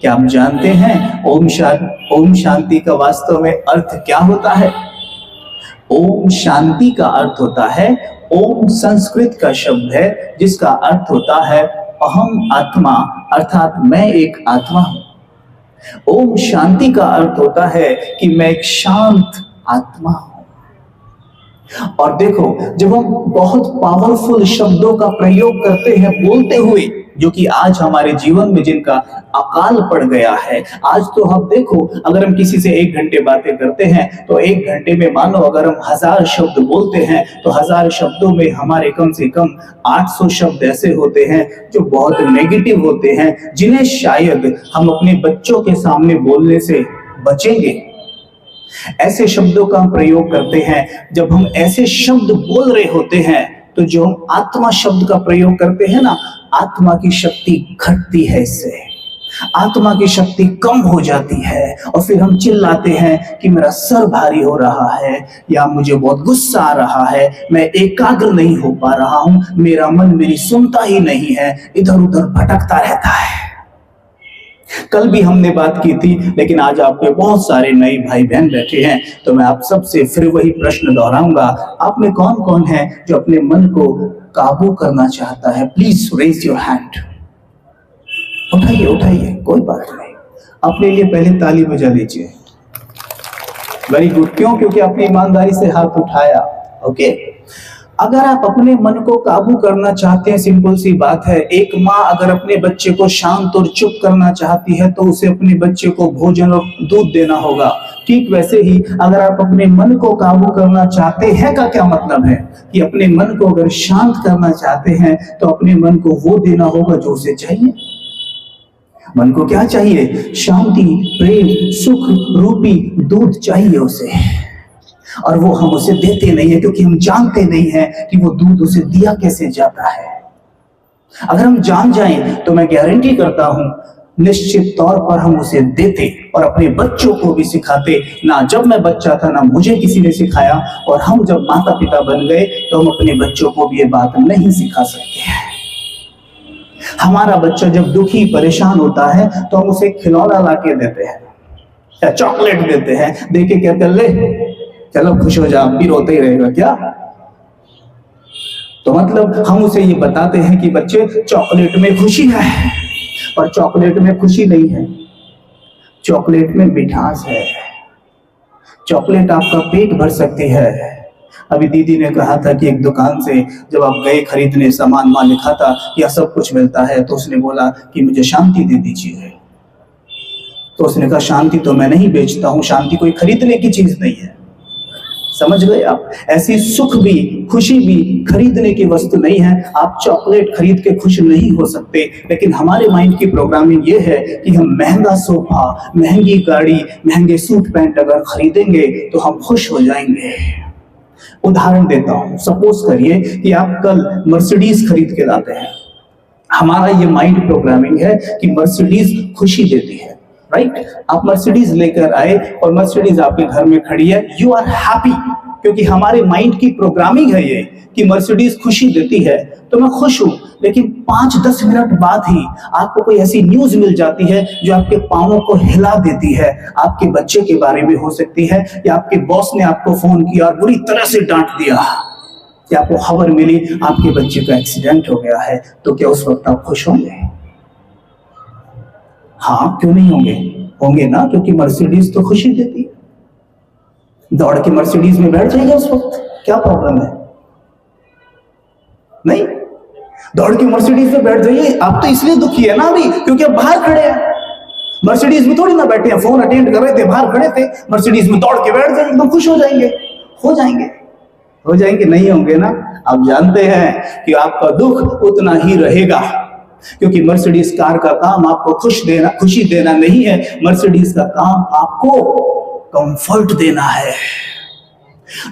क्या आप जानते हैं ओम शांति का वास्तव में अर्थ क्या होता है? ओम शांति का अर्थ होता है, ओम संस्कृत का शब्द है जिसका अर्थ होता है अहम आत्मा, अर्थात मैं एक आत्मा हूं। ओम शांति का अर्थ होता है कि मैं एक शांत आत्मा हूं। और देखो, जब हम बहुत पावरफुल शब्दों का प्रयोग करते हैं बोलते हुए, जो कि आज हमारे जीवन में जिनका अकाल पड़ गया है, आज तो हम देखो, अगर हम किसी से 1 घंटे बातें करते हैं तो 1 घंटे में मानो अगर हम 1000 शब्द बोलते हैं तो 1000 शब्दों में हमारे कम से कम 800 शब्द ऐसे होते हैं जो बहुत नेगेटिव होते हैं, जिन्हें शायद हम अपने बच्चों के सामने बोलने से बचेंगे। ऐसे शब्दों का हम प्रयोग करते हैं। जब हम ऐसे शब्द बोल रहे होते हैं तो जो हम आत्मा शब्द का प्रयोग करते हैं ना, आत्मा की शक्ति घटती है, इससे आत्मा की शक्ति कम हो जाती है और फिर हम चिल्लाते हैं कि मेरा सर भारी हो रहा है, या मुझे बहुत गुस्सा आ रहा है, मैं एकाग्र नहीं हो पा रहा हूं, मेरा मन मेरी सुनता ही नहीं है, इधर उधर भटकता रहता है। कल भी हमने बात की थी, लेकिन आज आपके बहुत सारे नए भाई बहन बैठे हैं, तो मैं आप सबसे फिर वही प्रश्न दोहराऊंगा। आप में कौन कौन है जो अपने मन को काबू करना चाहता है? Please raise your hand. उठाइए उठाइए, कोई बात नहीं, अपने लिए पहले ताली बजा लीजिए। Very good. क्यों? क्योंकि आपने ईमानदारी से हाथ उठाया। ओके, अगर आप अपने मन को काबू करना चाहते हैं, सिंपल सी बात है, एक माँ अगर अपने बच्चे को शांत और चुप करना चाहती है तो उसे अपने बच्चे को भोजन और दूध देना होगा। ठीक वैसे ही अगर आप अपने मन को काबू करना चाहते हैं का क्या मतलब है कि अपने मन को अगर शांत करना चाहते हैं तो अपने मन को वो देना होगा जो उसे चाहिए। मन को क्या चाहिए? शांति, प्रेम, सुख रूपी दूध चाहिए उसे, और वो हम उसे देते नहीं है क्योंकि हम जानते नहीं है कि वो दूध उसे दिया कैसे जाता है। अगर हम जान जाएं तो मैं गारंटी करता हूं निश्चित तौर पर हम उसे देते और अपने बच्चों को भी सिखाते। ना जब मैं बच्चा था ना मुझे किसी ने सिखाया, और हम जब माता पिता बन गए तो हम अपने बच्चों को भी ये बात नहीं सिखा सकते हैं। हमारा बच्चा जब दुखी परेशान होता है तो हम उसे खिलौना ला के देते हैं या चॉकलेट देते हैं, देके कहते हैं ले चलो खुश हो जा, फिर रोते ही रहेगा क्या? तो मतलब हम उसे ये बताते हैं कि बच्चे चॉकलेट में खुशी है, और चॉकलेट में खुशी नहीं है, चॉकलेट में मिठास है। चॉकलेट आपका पेट भर सकती है। अभी दीदी ने कहा था कि एक दुकान से जब आप गए खरीदने सामान, वहां लिखा था यह सब कुछ मिलता है, तो उसने बोला कि मुझे शांति दे दीजिए। तो उसने कहा शांति तो मैं नहीं बेचता हूं, शांति कोई खरीदने की चीज नहीं है। समझ गए आप? ऐसी सुख भी खुशी भी खरीदने की वस्तु नहीं है। आप चॉकलेट खरीद के खुश नहीं हो सकते, लेकिन हमारे माइंड की प्रोग्रामिंग ये है कि हम महंगा सोफा, महंगी गाड़ी, महंगे सूट पैंट अगर खरीदेंगे तो हम खुश हो जाएंगे। उदाहरण देता हूं, सपोज करिए कि आप कल मर्सिडीज खरीद के लाते हैं। हमारा ये माइंड प्रोग्रामिंग है कि मर्सिडीज खुशी देती है, राइट? आप मर्सिडीज लेकर आए और मर्सिडीज आपके घर में खड़ी है, यू आर हैप्पी, क्योंकि हमारे माइंड की प्रोग्रामिंग है ये कि मर्सिडीज खुशी देती है, तो मैं खुश हूं। लेकिन 5-10 मिनट बाद ही आपको कोई ऐसी न्यूज मिल जाती है जो आपके पांवों को हिला देती है। आपके बच्चे के बारे में हो सकती है, या आपके बॉस ने आपको फोन किया और बुरी तरह से डांट दिया, या आपको खबर मिली आपके बच्चे का एक्सीडेंट हो गया है, तो क्या उस वक्त आप खुश होंगे? हाँ, क्यों नहीं होंगे? होंगे ना, क्योंकि मर्सिडीज तो खुशी देती है। दौड़ के मर्सिडीज में बैठ जाइए उस वक्त, क्या प्रॉब्लम है? नहीं, दौड़ के मर्सिडीज में बैठ जाइए। आप तो इसलिए दुखी है ना अभी क्योंकि आप बाहर खड़े हैं, मर्सिडीज में थोड़ी ना बैठे हैं, फोन अटेंड कर रहे थे, बाहर खड़े थे। मर्सिडीज में दौड़ के बैठ जाइए, एकदम खुश हो जाएंगे। हो जाएंगे? हो जाएंगे? नहीं होंगे ना। आप जानते हैं कि आपका दुख उतना ही रहेगा, क्योंकि मर्सिडीज कार का काम आपको खुशी देना नहीं है। मर्सिडीज का काम आपको कंफर्ट देना है।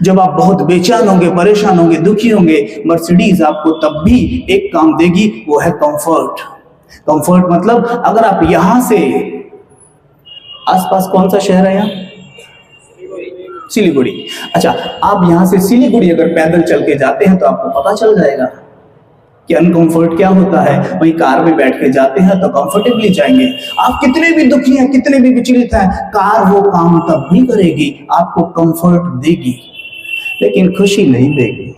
जब आप बहुत बेचैन होंगे, परेशान होंगे, दुखी होंगे, मर्सिडीज आपको तब भी एक काम देगी, वो है कंफर्ट। कंफर्ट मतलब अगर आप यहां से, आसपास कौन सा शहर है यहाँ? सिलीगुड़ी। अच्छा, आप यहां से सिलीगुड़ी अगर पैदल चल के जाते हैं तो आपको पता चल जाएगा कि अनकंफर्ट क्या होता है। वही कार में बैठ के जाते हैं तो कंफर्टेबली जाएंगे। आप कितने भी दुखी हैं, कितने भी विचलित हैं, कार वो काम तब भी करेगी, आपको कंफर्ट देगी, लेकिन खुशी नहीं देगी,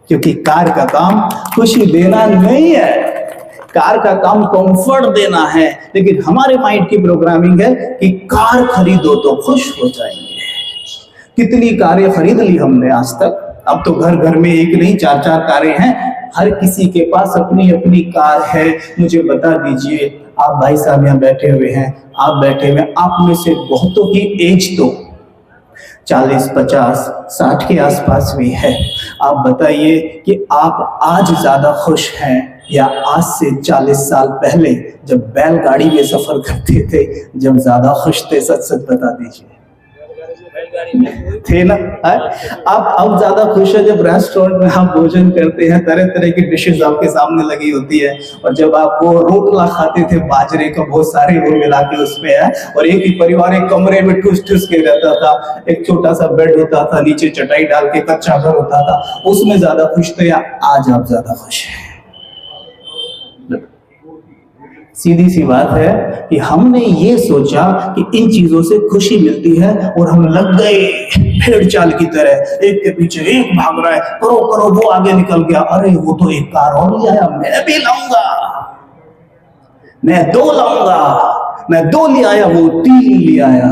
क्योंकि कार का काम खुशी देना नहीं है, कार का काम कंफर्ट देना है। लेकिन हमारे माइंड की प्रोग्रामिंग है कि कार खरीदो तो खुश हो जाएंगे। कितनी कारें खरीद ली हमने आज तक, अब तो घर घर में एक नहीं 4-4 कारें हैं, हर किसी के पास अपनी अपनी कार है। मुझे बता दीजिए, आप भाई साहब यहाँ बैठे हुए हैं, आप बैठे हुए, आप में से बहुतों की एज तो 40, 50, 60 के आसपास भी है। आप बताइए कि आप आज ज्यादा खुश हैं या आज से 40 साल पहले जब बैलगाड़ी में सफर करते थे, जब ज्यादा खुश थे? सच सच बता दीजिए, थे ना? आप अब ज्यादा खुश है जब रेस्टोरेंट में आप भोजन करते हैं, तरह तरह की डिशेस आपके सामने लगी होती है, और जब आप वो रोटला खाते थे बाजरे का, बहुत सारे वो मिला के उसमें है, और एक ही परिवार एक कमरे में ठूस ठूस के रहता था, एक छोटा सा बेड होता था, नीचे चटाई डाल के कच्चा घर होता था, उसमें ज्यादा खुश थे या आज आप ज्यादा खुश हैं? सीधी सी बात है कि हमने ये सोचा कि इन चीजों से खुशी मिलती है, और हम लग गए भेड़ चाल की तरह, एक के पीछे एक भाग रहा है, करो करो, वो आगे निकल गया, अरे वो तो एक कार और ले आया, मैं भी लाऊंगा, मैं 2 लाऊंगा, मैं 2 ले आया, वो 3 ले आया,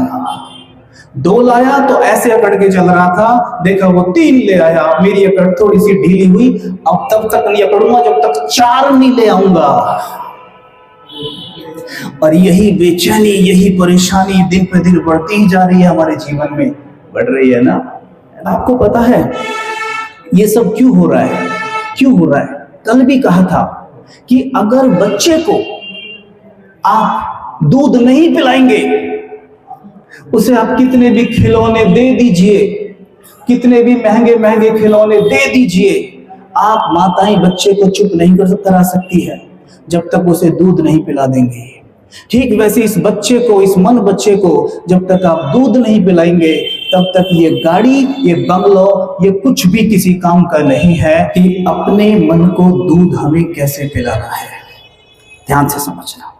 2 लाया तो ऐसे अकड़ के चल रहा था, देखा वो 3 ले आया, मेरी अकड़ थोड़ी सी ढीली हुई, अब तब तक नहीं अकड़ूंगा जब तक 4 नहीं ले आऊंगा। और यही बेचैनी, यही परेशानी दिन पे दिन बढ़ती ही जा रही है, हमारे जीवन में बढ़ रही है ना? आपको पता है ये सब क्यों हो रहा है? क्यों हो रहा है? कल भी कहा था कि अगर बच्चे को आप दूध नहीं पिलाएंगे, उसे आप कितने भी खिलौने दे दीजिए, कितने भी महंगे महंगे खिलौने दे दीजिए, आप माताएं बच्चे को चुप नहीं करा सकती है जब तक उसे दूध नहीं पिला देंगे। ठीक वैसे इस बच्चे को, इस मन बच्चे को जब तक आप दूध नहीं पिलाएंगे, तब तक ये गाड़ी, ये बंगलो, ये कुछ भी किसी काम का नहीं है कि अपने मन को दूध हमें कैसे पिलाना है। ध्यान से समझना।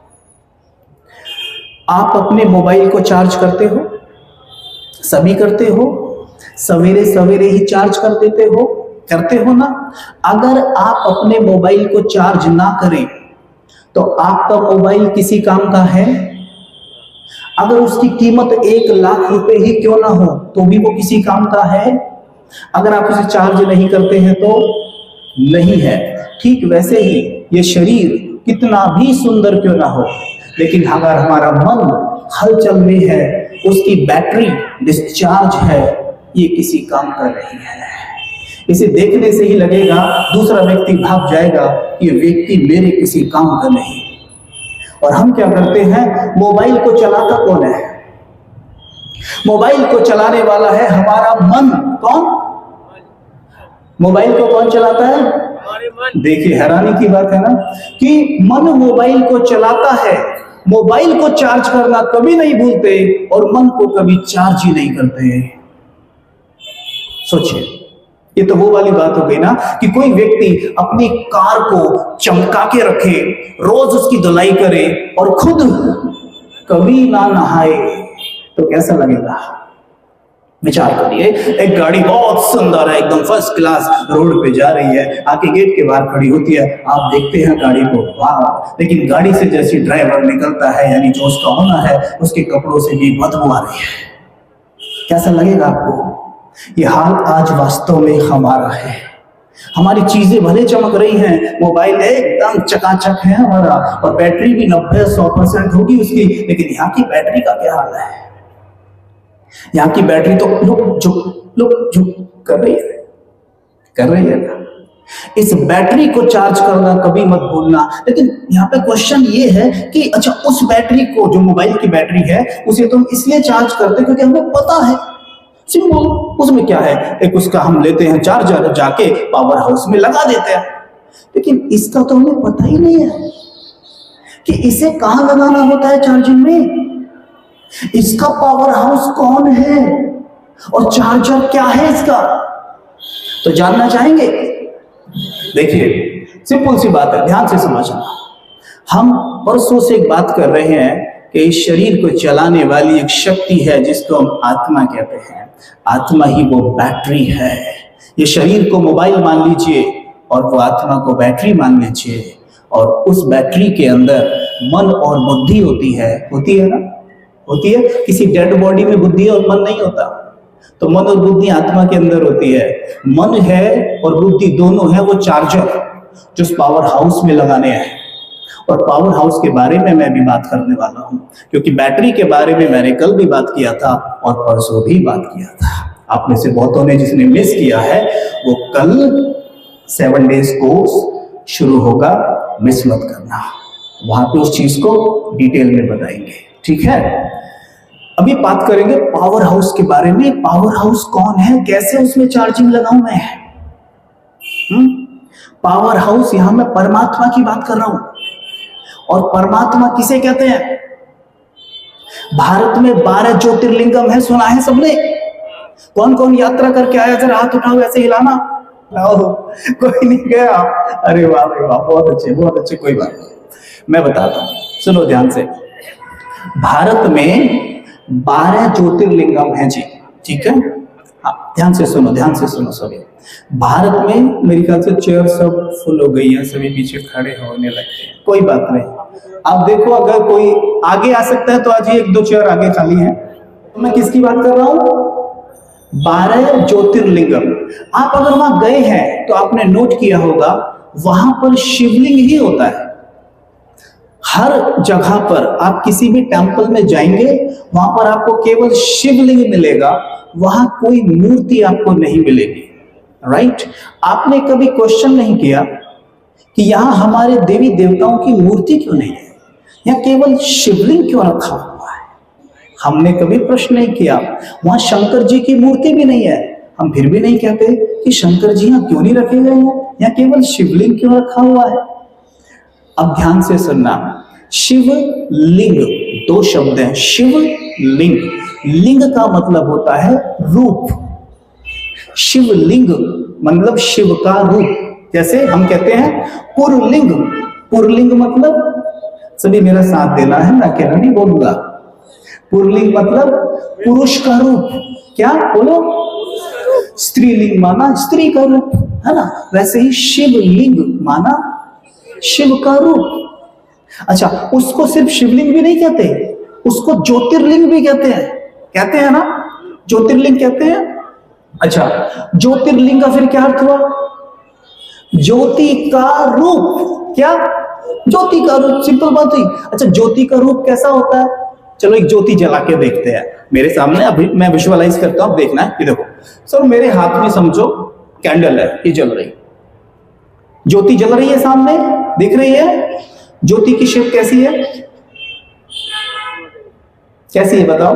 आप अपने मोबाइल को चार्ज करते हो, सभी करते हो, सवेरे सवेरे ही चार्ज कर देते हो, करते हो ना? अगर आप अपने मोबाइल को चार्ज ना करें तो आपका मोबाइल किसी काम का है? अगर उसकी कीमत 1 लाख रुपए ही क्यों ना हो तो भी वो किसी काम का है? अगर आप उसे चार्ज नहीं करते हैं तो नहीं है। ठीक वैसे ही ये शरीर कितना भी सुंदर क्यों ना हो, लेकिन अगर हमारा मन हलचल में है, उसकी बैटरी डिस्चार्ज है, ये किसी काम का नहीं है। इसे देखने से ही लगेगा, दूसरा व्यक्ति भाग जाएगा, ये व्यक्ति मेरे किसी काम का नहीं। और हम क्या करते हैं? मोबाइल को चलाता कौन है? मोबाइल को चलाने वाला है हमारा मन। कौन? मोबाइल को कौन चलाता है? देखिए हैरानी की बात है ना कि मन मोबाइल को चलाता है, मोबाइल को चार्ज करना कभी नहीं भूलते और मन को कभी चार्ज ही नहीं करते। सोचिए, ये तो वो वाली बात हो गई ना कि कोई व्यक्ति अपनी कार को चमका के रखे, रोज उसकी धुलाई करे और खुद कभी ना नहाए, तो कैसा लगेगा? विचार करिए, एक गाड़ी बहुत सुंदर है, एकदम फर्स्ट क्लास, रोड पे जा रही है, आके गेट के बाहर खड़ी होती है, आप देखते हैं गाड़ी को, वाह, लेकिन गाड़ी से जैसे ड्राइवर निकलता है, यानी जो उसका होना है, उसके कपड़ों से भी बदबू आ रही है। कैसा लगेगा आपको? ये हाल आज वास्तव में हमारा है। हमारी चीजें भले चमक रही हैं, मोबाइल एकदम चकाचक है हमारा, और बैटरी भी 90-100% होगी उसकी, लेकिन यहाँ की बैटरी का क्या हाल है? यहाँ की बैटरी तो लुक झुक कर रही है ना। इस बैटरी को चार्ज करना कभी मत भूलना। लेकिन यहाँ पे क्वेश्चन ये है कि अच्छा, उस बैटरी को, जो मोबाइल की बैटरी है, उसे तुम इसलिए चार्ज करते क्योंकि हमें पता है, सिंपल, उसमें क्या है, एक उसका हम लेते हैं चार्जर, जाके पावर हाउस में लगा देते हैं। लेकिन इसका तो हमें पता ही नहीं है कि इसे कहां लगाना होता है चार्जिंग में, इसका पावर हाउस कौन है और चार्जर क्या है इसका, तो जानना चाहेंगे? देखिए, सिंपल सी बात है, ध्यान से समझना। हम परसों से एक बात कर रहे हैं कि इस शरीर को चलाने वाली एक शक्ति है जिसको हम आत्मा कहते हैं। आत्मा ही वो बैटरी है। ये शरीर को मोबाइल मान लीजिए और वो आत्मा को बैटरी मान लीजिए, और उस बैटरी के अंदर मन और बुद्धि होती है ना, होती है। किसी डेड बॉडी में बुद्धि और मन नहीं होता, तो मन और बुद्धि आत्मा के अंदर होती है। मन है और बुद्धि दोनों है वो चार्जर जो पावर हाउस में लगाने हैं, और पावर हाउस के बारे में मैं भी बात करने वाला हूं, क्योंकि बैटरी के बारे में मैंने कल भी बात किया था और परसों भी बात किया था। आप में से बहुतों ने जिसने मिस किया है वो कल 7 डेज कोर्स शुरू होगा, मिस मत करना। वहां पे उस चीज को डिटेल में बताएंगे, ठीक है। अभी बात करेंगे पावर हाउस के बारे में। पावर हाउस कौन है, कैसे उसमें चार्जिंग लगाऊं मैं? पावर हाउस, यहां मैं परमात्मा की बात कर रहा हूं। और परमात्मा किसे कहते हैं? भारत में 12 ज्योतिर्लिंगम है, सुना है सबने? कौन कौन यात्रा करके आया? जरा हाथ उठाओ, ऐसे हिलाना। कोई नहीं गया? अरे वाह वाह, बहुत अच्छे, कोई बात नहीं, मैं बताता हूं, सुनो ध्यान से। भारत में 12 ज्योतिर्लिंगम है जी, ठीक है। हाँ, ध्यान से सुनो सभी। भारत में मेरे ख्याल से चेयर सब फुल हो गई है, सभी पीछे खड़े होने लगते हैं, कोई बात नहीं। आप देखो, अगर कोई आगे आ सकता है तो आज 1-2 चेयर आगे खाली है। तो मैं किसकी बात कर रहा हूं? 12 ज्योतिर्लिंगम। आप अगर वहां गए हैं तो आपने नोट किया होगा वहां पर शिवलिंग ही होता है। हर जगह पर आप किसी भी टेंपल में जाएंगे, वहां पर आपको केवल शिवलिंग मिलेगा, वहां कोई मूर्ति आपको नहीं मिलेगी, राइट। आपने कभी क्वेश्चन नहीं किया कि यहां हमारे देवी देवताओं की मूर्ति क्यों नहीं है, या केवल शिवलिंग क्यों रखा हुआ है? हमने कभी प्रश्न नहीं किया। वहां शंकर जी की मूर्ति भी नहीं है, हम फिर भी नहीं कहते कि शंकर जी यहां क्यों नहीं रखे गए हैं, या केवल शिवलिंग क्यों रखा हुआ है। अब ध्यान से सुनना, शिवलिंग 2 शब्द हैं। शिवलिंग, लिंग का मतलब होता है रूप। शिवलिंग मतलब शिव का रूप। जैसे हम कहते हैं पुरलिंग। पुरलिंग मतलब, सभी मेरा साथ देना है, मैं अकेला नहीं बोलूंगा। पुरलिंग मतलब पुरुष का रूप। क्या बोलो? स्त्रीलिंग माना स्त्री का रूप, है ना। वैसे ही शिवलिंग माना शिव का रूप। अच्छा, उसको सिर्फ शिवलिंग भी नहीं कहते, उसको ज्योतिर्लिंग भी कहते हैं ना, ज्योतिर्लिंग कहते हैं। अच्छा, ज्योतिर्लिंग का फिर क्या अर्थ हुआ? ज्योति का रूप। क्या? ज्योति का रूप, सिंपल बात हुई। अच्छा, ज्योति का रूप कैसा होता है? चलो एक ज्योति जला के देखते हैं मेरे सामने। अभी मैं विजुअलाइज करता हूं, देखना है। ये देखो सर, मेरे हाथ में समझो कैंडल है, ये जल रही, ज्योति जल रही है सामने, दिख रही है। ज्योति की शेप कैसी है? कैसी है बताओ?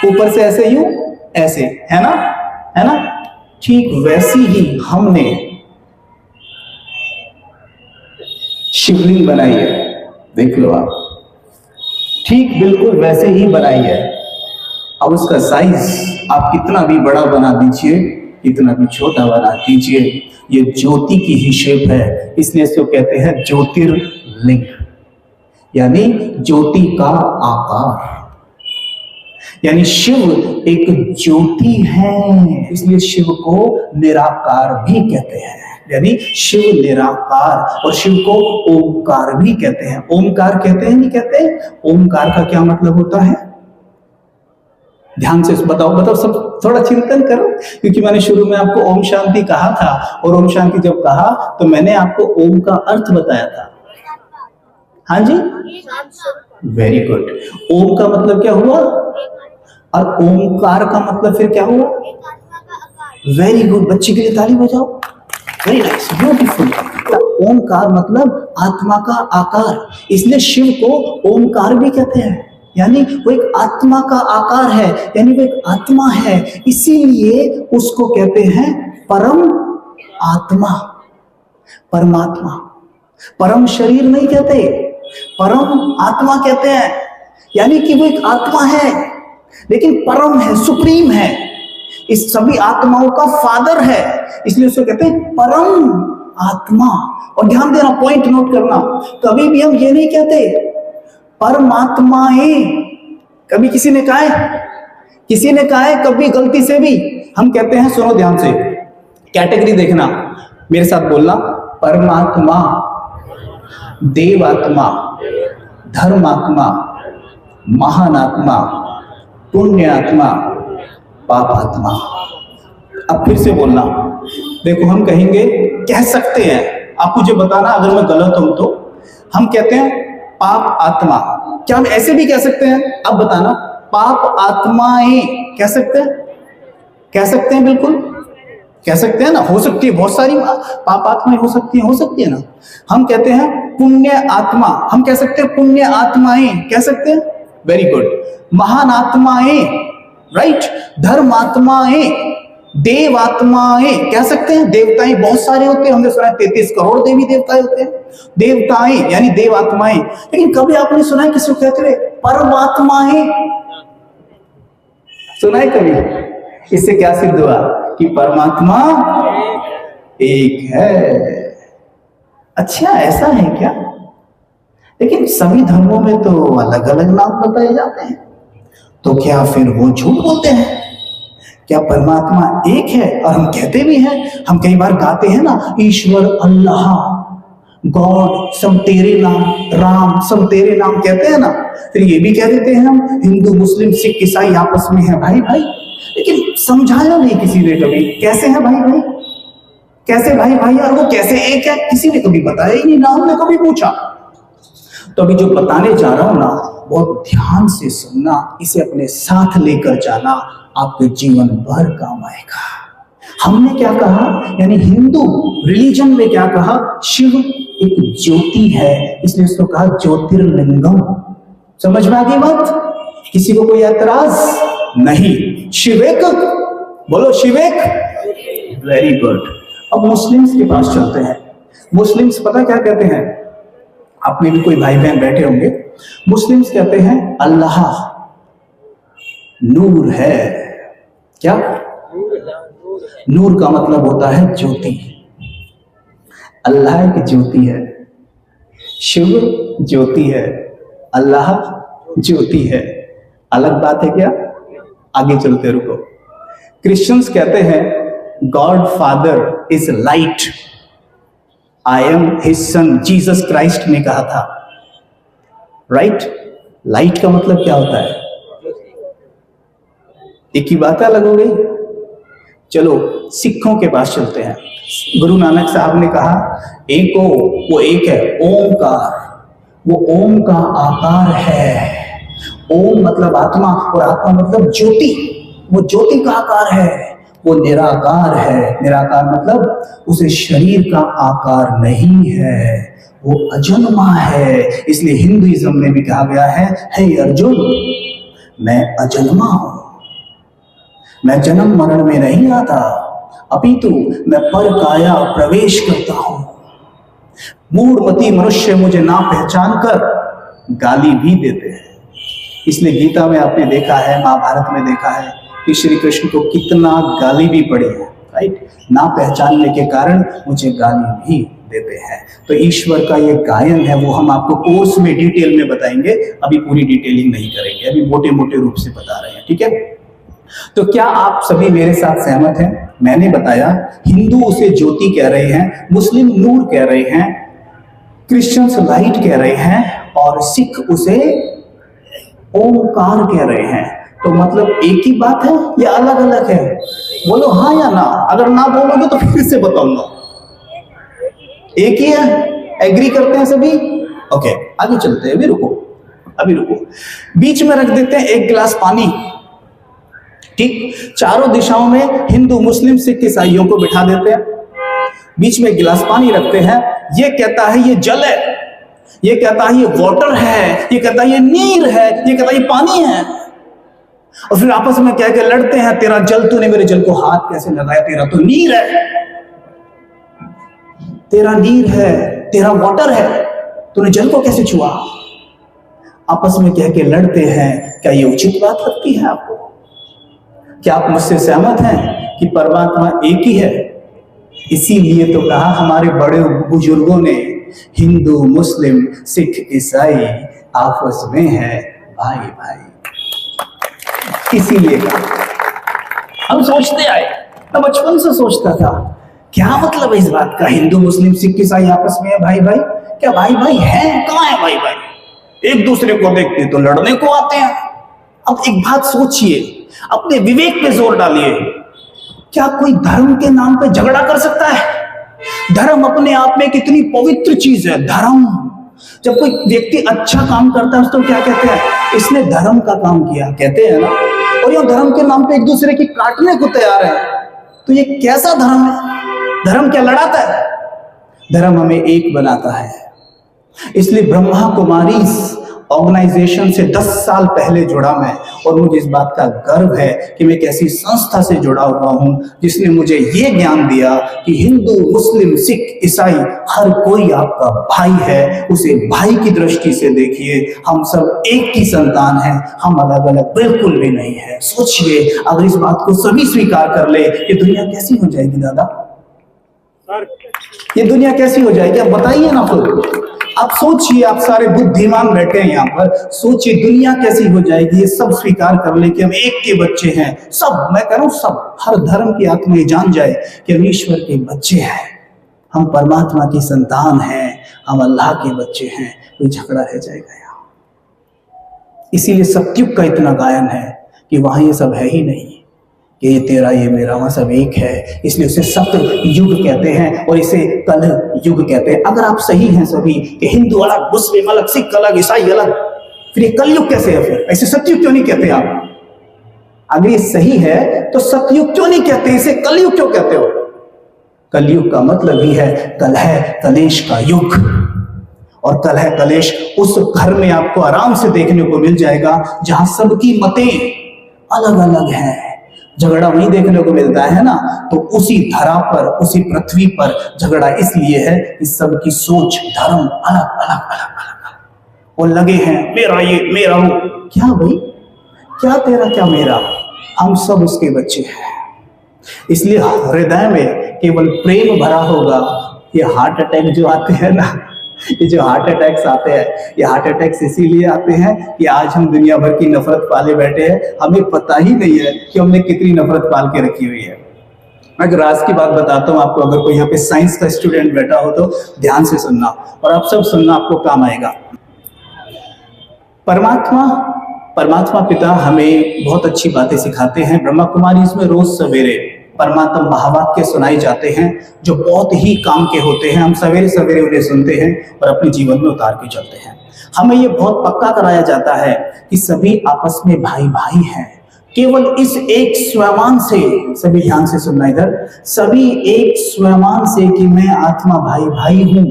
ऊपर से ऐसे, यूं, ऐसे, है ना। ठीक वैसी ही हमने शिवलिंग बनाई है, देख लो आप, ठीक बिल्कुल वैसे ही बनाई है। अब उसका साइज आप कितना भी बड़ा बना दीजिए, कितना भी छोटा बना दीजिए, ये ज्योति की ही शेप है, इसलिए इसको कहते हैं ज्योतिर्लिंग, यानी ज्योति का आकार। यानी शिव एक ज्योति है, इसलिए शिव को निराकार भी कहते हैं। यानी शिव निराकार, और शिव को ओमकार भी कहते हैं। ओमकार कहते हैं, नहीं कहते? ओमकार का क्या मतलब होता है? ध्यान से बताओ सब, थोड़ा चिंतन करो, क्योंकि मैंने शुरू में आपको ओम शांति कहा था, और ओम शांति जब कहा तो मैंने आपको ओम का अर्थ बताया था। हाँ जी, वेरी गुड। ओम का मतलब क्या हुआ, और ओमकार का मतलब फिर क्या हुआ? वेरी गुड, बच्चे के लिए ताली बजाओ। Very nice, beautiful. ओमकार मतलब आत्मा का आकार, इसलिए शिव को ओमकार भी कहते हैं। यानी वो एक आत्मा का आकार है, यानी वो एक आत्मा है, इसीलिए उसको कहते हैं परम आत्मा, परमात्मा। परम शरीर नहीं कहते, परम आत्मा कहते हैं। यानी कि वो एक आत्मा है, लेकिन परम है, सुप्रीम है, इस सभी आत्माओं का फादर है, इसलिए उसे कहते हैं परम आत्मा। और ध्यान देना, पॉइंट नोट करना, कभी भी हम ये नहीं कहते परमात्माएं। कभी किसी ने कहा है कभी गलती से भी? हम कहते हैं, सुनो ध्यान से, कैटेगरी देखना, मेरे साथ बोलना, परमात्मा, देवात्मा, धर्मात्मा, महानात्मा, पुण्यात्मा, पापात्मा। अब फिर से बोलना, देखो हम कहेंगे, कह सकते हैं, आप मुझे बताना अगर मैं गलत हूं तो। हम कहते हैं पाप आत्मा, क्या हम ऐसे भी कह सकते हैं? अब बताना, पाप आत्माएं कह सकते हैं? कह सकते हैं, बिल्कुल कह सकते हैं ना। हो सकती है, बहुत सारी पाप आत्माएं हो सकती है ना। हम कहते हैं पुण्य आत्मा, हम कह सकते हैं पुण्य आत्माएं, कह सकते हैं, वेरी गुड। महान आत्माएं, राइट। धर्मात्माएं, देवात्माएं कह सकते हैं। देवताएं बहुत सारे होते हैं, हमने सुना है 33 करोड़ देवी देवताएं होते हैं। देवताएं यानी देवात्माएं। लेकिन कभी आपने सुना है किसी को कहते हुए परमात्माएं? सुना है कभी? इससे क्या सिद्ध हुआ कि परमात्मा एक है। अच्छा, ऐसा है क्या? लेकिन सभी धर्मों में तो अलग अलग नाम बताए जाते हैं, तो क्या फिर वो झूठ बोलते हैं? क्या परमात्मा एक है? और हम कहते भी हैं, हम कई बार गाते हैं ना, ईश्वर, अल्लाह, गॉड, सब तेरे नाम, राम, सब तेरे नाम कहते हैं ना। फिर ये भी कह देते हैं हम, हिंदू, मुस्लिम, सिख, ईसाई आपस में है भाई भाई। लेकिन समझाया नहीं किसी ने कभी, कैसे है भाई भाई, कैसे भाई भाई, और वो कैसे एक है, किसी ने कभी बताया ही नहीं, ना हमने कभी पूछा। तो अभी जो बताने जा रहा हूं ना, बहुत ध्यान से सुनना, इसे अपने साथ लेकर जाना, आपके जीवन भर काम आएगा। हमने क्या कहा, यानी हिंदू रिलीजन में क्या कहा, शिव एक ज्योति है, इसलिए उसको कहा ज्योतिर्लिंगम। समझ में आ गई बात? किसी को कोई ऐतराज नहीं? शिवेक, बोलो शिवेक, वेरी गुड। अब मुस्लिम्स के पास चलते हैं। मुस्लिम्स पता क्या कहते हैं? आप में भी कोई भाई बहन बैठे होंगे। मुस्लिम्स कहते हैं अल्लाह नूर है। क्या? नूर का मतलब होता है ज्योति। अल्लाह एक ज्योति है, शिव ज्योति है, अल्लाह ज्योति है। अलग बात है क्या? आगे चलते रुको। क्रिश्चियंस कहते हैं God father is light, I am his son, Jesus Christ ने कहा था, राइट। लाइट का मतलब क्या होता है? एक ही बात अलग हो गई। चलो सिखों के पास चलते हैं। गुरु नानक साहब ने कहा एको, वो एक है, ओमकार, वो ओम का आकार है। ओम मतलब आत्मा, और आत्मा मतलब ज्योति, वो ज्योति का आकार है। वो निराकार है। निराकार मतलब उसे शरीर का आकार नहीं है, वो अजन्मा है। इसलिए हिंदुइज्म में भी कहा गया है, हे अर्जुन, मैं अजन्मा हूं, मैं जन्म मरण में नहीं आता, अपितु मैं पर काया प्रवेश करता हूं। मूढ़मती मनुष्य मुझे ना पहचान कर गाली भी देते हैं। इसलिए गीता में आपने देखा है, महाभारत में देखा है कि श्री कृष्ण को कितना गाली भी पड़ी है, राइट। ना पहचानने के कारण मुझे गाली भी देते हैं। तो ईश्वर का ये गायन है, वो हम आपको कोर्स में डिटेल में बताएंगे, अभी पूरी डिटेलिंग नहीं करेंगे, अभी मोटे मोटे रूप से बता रहे हैं, ठीक है। तो क्या आप सभी मेरे साथ सहमत हैं? मैंने बताया हिंदू उसे ज्योति कह रहे हैं, मुस्लिम नूर कह रहे हैं, क्रिश्चियंस लाइट कह रहे हैं, और सिख उसे ओमकार कह रहे हैं। तो मतलब एक ही बात है या अलग अलग है? बोलो हाँ या ना। अगर ना बोलोगे तो फिर से बताऊंगा। एक ही है, एग्री करते हैं सभी? ओके, आगे चलते हैं। अभी रुको, बीच में रख देते हैं एक गिलास पानी, ठीक। चारों दिशाओं में हिंदू, मुस्लिम, सिख, ईसाइयों को बिठा देते हैं, बीच में गिलास पानी रखते हैं। ये कहता है ये जल है, ये कहता है ये वाटर है, ये कहता है ये नीर है, ये कहता है ये पानी है। और फिर आपस में कह के लड़ते हैं, तेरा जल, तूने मेरे जल को हाथ कैसे लगाया, तेरा तो नीर है, तेरा नीर है, तेरा वाटर है, तूने जल को कैसे छुआ। आपस में कह के लड़ते हैं। क्या ये उचित बात लगती है आपको? क्या आप मुझसे सहमत हैं कि परमात्मा एक ही है? इसीलिए तो कहा हमारे बड़े बुजुर्गों ने, हिंदू मुस्लिम सिख ईसाई आपस में है भाई भाई। इसीलिए कहा, हम सोचते आए, मैं बचपन से सोचता था क्या मतलब है इस बात का, हिंदू मुस्लिम सिख ईसाई आपस में है भाई भाई? क्या भाई भाई है? कहां है भाई भाई? एक दूसरे को देखते तो लड़ने को आते हैं। अब एक बात सोचिए, अपने विवेक पे जोर डालिए, क्या कोई धर्म के नाम पे झगड़ा कर सकता है? धर्म अपने आप में कितनी पवित्र चीज है। धर्म, जब कोई व्यक्ति अच्छा काम करता है तो क्या कहते हैं? इसने धर्म का काम किया, कहते हैं ना। और ये धर्म के नाम पे एक दूसरे की काटने को तैयार है, तो ये कैसा धर्म है? धर्म क्या लड़ाता है? धर्म हमें एक बनाता है। इसलिए ब्रह्मा कुमारी ऑर्गेनाइजेशन से 10 साल पहले जुड़ा मैं, और मुझे इस बात का गर्व है कि मैं एक ऐसी संस्था से जुड़ा हुआ हूं जिसने मुझे ये ज्ञान दिया कि हिंदू मुस्लिम सिख ईसाई हर कोई आपका भाई है। उसे भाई की दृष्टि से देखिए, हम सब एक की संतान हैं, हम अलग अलग बिल्कुल भी नहीं है। सोचिए, अगर इस बात को सभी स्वीकार कर ले, ये दुनिया कैसी हो जाएगी दादा? ये दुनिया कैसी हो जाएगी? आप बताइए ना खुद। आप सोचिए, आप सारे बुद्धिमान बैठे हैं यहाँ पर, सोचिए दुनिया कैसी हो जाएगी। ये सब स्वीकार कर ले कि हम एक के बच्चे हैं, सब, मैं कह रहा हूं सब, हर धर्म की आत्मा ये जान जाए कि हम ईश्वर के बच्चे हैं, हम परमात्मा की संतान हैं, हम अल्लाह के बच्चे हैं, कोई झगड़ा रह जाएगा यहाँ। इसीलिए सत्युग का इतना गायन है कि वहां ये सब है ही नहीं कि ये तेरा ये मेरा, वहां सब एक है। इसलिए उसे सत्य युग कहते हैं और इसे कल युग कहते हैं। अगर आप सही हैं सभी कि हिंदू अलग, मुस्लिम अलग, सिख अलग, ईसाई अलग, फिर ये कलयुग कैसे है? फिर ऐसे सतयुग क्यों नहीं कहते आप? अगर ये सही है तो सतयुग क्यों नहीं कहते, इसे कलयुग क्यों कहते हो? कलयुग का मतलब ही है कलह कलेश का युग, और कलह कलेश उस घर में आपको आराम से देखने को मिल जाएगा जहां सबकी मतें अलग अलग हैं। झगड़ा वहीं देखने को मिलता है ना। तो उसी धरा पर, उसी पृथ्वी पर झगड़ा इसलिए है कि सबकी सोच धर्म अलग अलग अलग अलग, वो लगे हैं मेरा ये मेरा वो। क्या भाई, क्या तेरा क्या मेरा, हम सब उसके बच्चे हैं। इसलिए हृदय में केवल प्रेम भरा होगा। ये हार्ट अटैक जो आते हैं ना, ये जो हार्ट अटैक्स आते हैं, ये हार्ट अटैक्स इसीलिए आते हैं कि आज हम दुनिया भर की नफरत पाले बैठे हैं, हमें पता ही नहीं है कि हमने कितनी नफरत पाल के रखी हुई है। मैं एक राज की बात बताता हूँ आपको, अगर कोई यहाँ पे साइंस का स्टूडेंट बैठा हो तो ध्यान से सुनना, और आप सब सुनना, आपको काम आएगा। परमात्मा पिता हमें बहुत अच्छी बातें सिखाते हैं। ब्रह्मा कुमारी इसमें रोज सवेरे परमात्मा महावाक्य सुनाए जाते हैं जो बहुत ही काम के होते हैं। हम सवेरे सवेरे उन्हें सुनते हैं और अपने जीवन में उतार के चलते हैं। हमें ये बहुत पक्का कराया जाता है कि सभी आपस में भाई भाई हैं। केवल इस एक स्वयमान से, सभी ध्यान से सुनना इधर, सभी एक स्वयमान से कि मैं आत्मा भाई भाई हूं।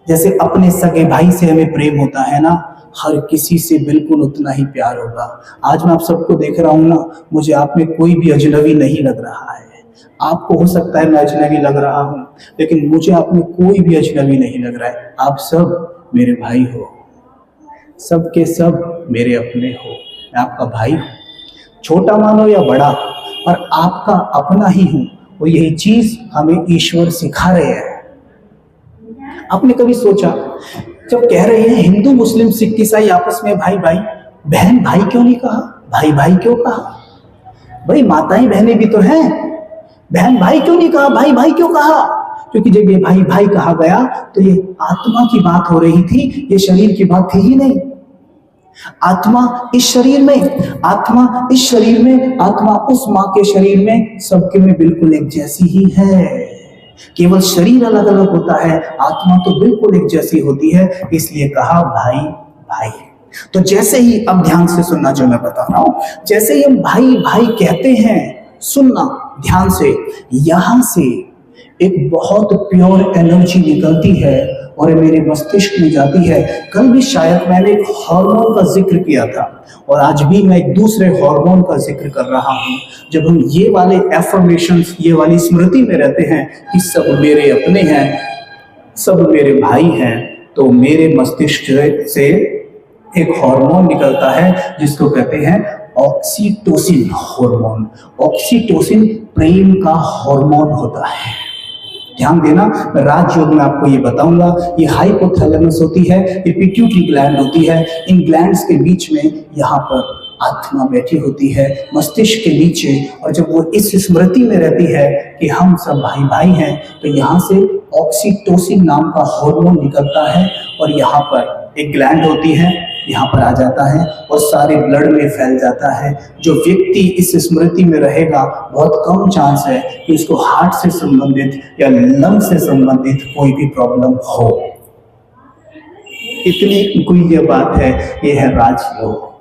जैसे अपने सगे भाई से हमें प्रेम होता है ना, हर किसी से बिल्कुल उतना ही प्यार होगा। आज मैं आप सबको देख रहा हूं ना, मुझे आप में कोई भी अजनबी नहीं लग रहा है। आपको हो सकता है मैं अजनबी लग रहा हूं, लेकिन मुझे आप में कोई भी अजनबी नहीं लग रहा है। आप सब मेरे भाई हो, सब के सब मेरे अपने हो। मैं आपका भाई हूं, छोटा मानो या बड़ा, पर आपका अपना ही हूं। और यही चीज हमें ईश्वर सिखा रहे हैं। आपने कभी सोचा, जब कह रहे हैं हिंदू मुस्लिम सिख ईसाई आपस में भाई भाई, बहन भाई क्यों नहीं कहा? भाई भाई क्यों कहा? भाई माताएं बहनें भी तो हैं, बहन भाई क्यों नहीं कहा? भाई भाई क्यों कहा? क्योंकि जब ये भाई भाई कहा गया तो ये आत्मा की बात हो रही थी, ये शरीर की बात थी ही नहीं। आत्मा इस शरीर में, आत्मा इस शरीर में, आत्मा उस माँ के शरीर में, सबके में बिल्कुल एक जैसी ही है। केवल शरीर अलग अलग होता है, आत्मा तो बिल्कुल एक जैसी होती है। इसलिए कहा भाई भाई। तो जैसे ही, अब ध्यान से सुनना जो मैं बता रहा हूं, जैसे ही हम भाई भाई कहते हैं, सुनना ध्यान से, यहां से एक बहुत प्योर एनर्जी निकलती है और मेरे मस्तिष्क में जाती है। कल भी शायद मैंने एक हार्मोन का जिक्र किया था, और आज भी मैं एक दूसरे हार्मोन का जिक्र कर रहा हूं। जब हम ये वाले एफर्मेशंस, ये वाली स्मृति में रहते हैं कि सब मेरे अपने हैं, सब मेरे भाई हैं, तो मेरे मस्तिष्क से एक हार्मोन निकलता है जिसको कहते हैं ऑक्सीटोसिन हार्मोन। ऑक्सीटोसिन प्रेम का हार्मोन होता है। ध्यान देना, मैं राजयोग में आपको ये बताऊंगा। ये हाइपोथैलेमस होती है, ये पिट्यूटरी ग्लैंड होती है। इन ग्लैंड्स के बीच में यहाँ पर आत्मा बैठी होती है मस्तिष्क के नीचे, और जब वो इस स्मृति में रहती है कि हम सब भाई भाई हैं, तो यहाँ से ऑक्सीटोसिन नाम का हार्मोन निकलता है और यहाँ पर एक ग्लैंड होती है, यहाँ पर आ जाता है और सारे ब्लड में फैल जाता है। जो व्यक्ति इस स्मृति में रहेगा, बहुत कम चांस है कि उसको हार्ट से संबंधित या लंग से संबंधित कोई भी प्रॉब्लम हो। इतनी गुह्य बात है, ये है राजयोग।